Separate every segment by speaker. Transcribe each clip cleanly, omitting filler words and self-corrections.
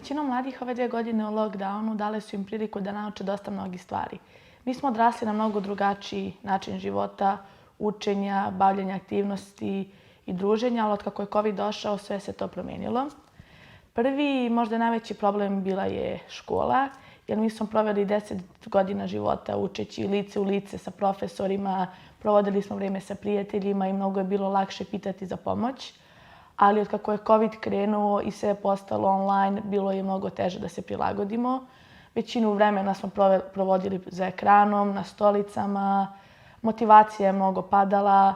Speaker 1: Većina mladih ove 2 godine u lockdownu dale su im priliku da nauče dosta mnogih stvari. Mi smo odrasli na mnogo drugačiji način života, učenja, bavljenja aktivnosti i druženja, ali otkako je COVID došao, sve se to promenilo. Prvi, možda najveći problem bila je škola, jer mi smo proveli 10 godina života učeći lice u lice sa profesorima, provodili smo vrijeme sa prijateljima i mnogo je bilo lakše pitati za pomoć. Ali otkako je COVID krenuo i sve je postalo online, bilo je mnogo teže da se prilagodimo. Većinu vremena smo provodili za ekranom, na stolicama, motivacija je mnogo padala.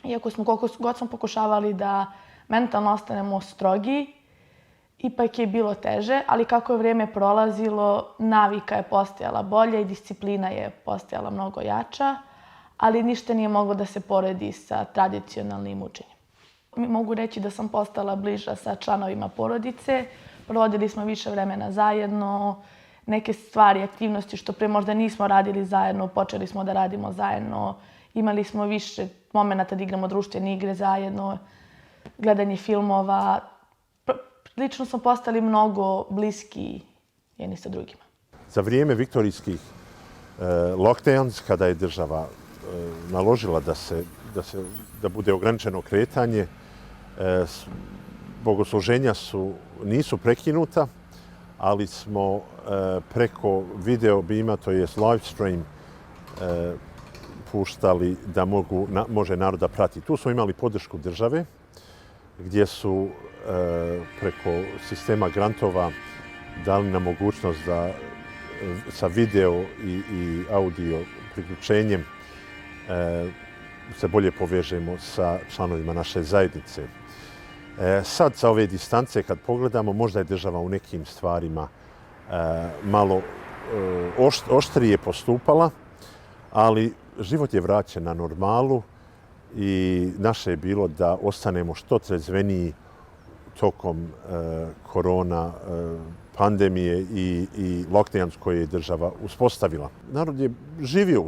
Speaker 1: Iako smo koliko god smo pokušavali da mentalno ostanemo strogi, ipak je bilo teže, ali kako je vrijeme prolazilo, navika je postajala bolja i disciplina je postajala mnogo jača, ali ništa nije moglo da se poredi sa tradicionalnim učenjem. Mogu reći da sam postala bliža sa članovima porodice, provodili smo više vremena zajedno, neke stvari, aktivnosti što pre možda nismo radili zajedno, počeli smo da radimo zajedno, imali smo više momenata da igramo društvene igre zajedno, gledanje filmova. Lično smo postali mnogo bliski jedni sa drugima.
Speaker 2: Za vrijeme viktorijskih lockdowns, kada je država naložila da bude ograničeno kretanje, bogosluženja nisu prekinuta, ali smo preko video bima, to je live stream, puštali da može narod da prati. Tu smo imali podršku države, gdje su preko sistema grantova dali nam mogućnost da sa video i audio priključenjem se bolje povežemo sa članovima naše zajednice. Sad, sa ove distance, kad pogledamo, možda je država u nekim stvarima malo oštrije postupala, ali život je vraćen na normalu i naše je bilo da ostanemo što trezveniji tokom korona pandemije i lockdowns koje je država uspostavila. Narod je živio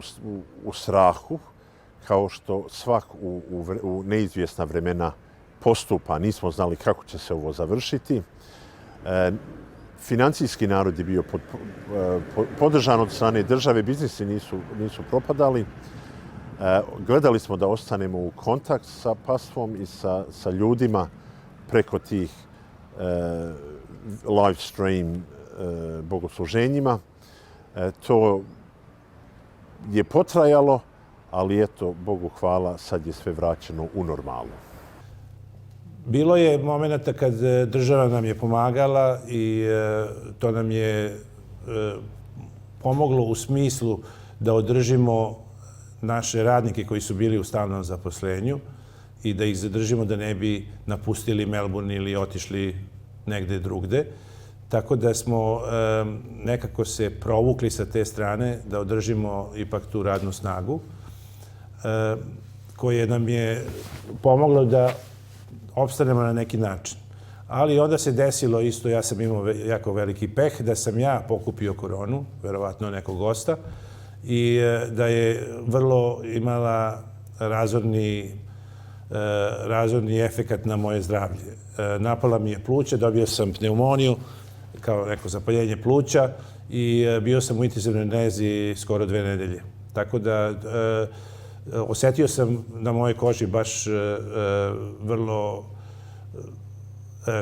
Speaker 2: u strahu, kao što svak u neizvjesna vremena postupa. Nismo znali kako će se ovo završiti. Financijski narod je bio podržan od strane države, biznisi nisu propadali. Gledali smo da ostanemo u kontakt sa pastvom i sa ljudima preko tih live stream bogosluženjima. To je potrajalo, ali eto, Bogu hvala, sad je sve vraćeno u normalu.
Speaker 3: Bilo je momenta kad država nam je pomagala i to nam je pomoglo u smislu da održimo naše radnike koji su bili u stalnom zaposlenju i da ih zadržimo da ne bi napustili Melbourne ili otišli negde drugde. Tako da smo nekako se provukli sa te strane da održimo ipak tu radnu snagu koje nam je pomoglo da opstanemo na neki način. Ali onda se desilo isto, ja sam imao jako veliki peh, da sam ja pokupio koronu, verovatno nekog gosta, i da je vrlo imala razorni efekat na moje zdravlje. Napala mi je pluća, dobio sam pneumoniju, kao neko zapaljenje pluća i bio sam u intenzivnoj nezi skoro 2 nedelje. Tako da osjetio sam na mojoj koži baš vrlo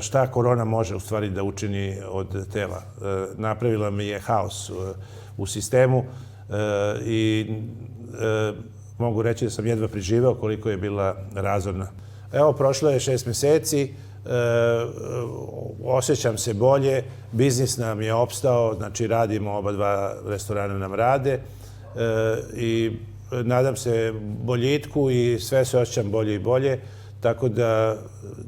Speaker 3: šta korona može u stvari da učini od tela. Napravila mi je haos u sistemu i mogu reći da sam jedva preživeo koliko je bila razorna. Evo, prošlo je 6 mjeseci, osjećam se bolje, biznis nam je opstao, znači radimo, oba dva restorana nam rade i nadam se boljitku i sve se osjećam bolje i bolje, tako da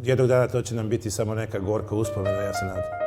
Speaker 3: jednog dana to će nam biti samo neka gorka uspomena, ja se nadam.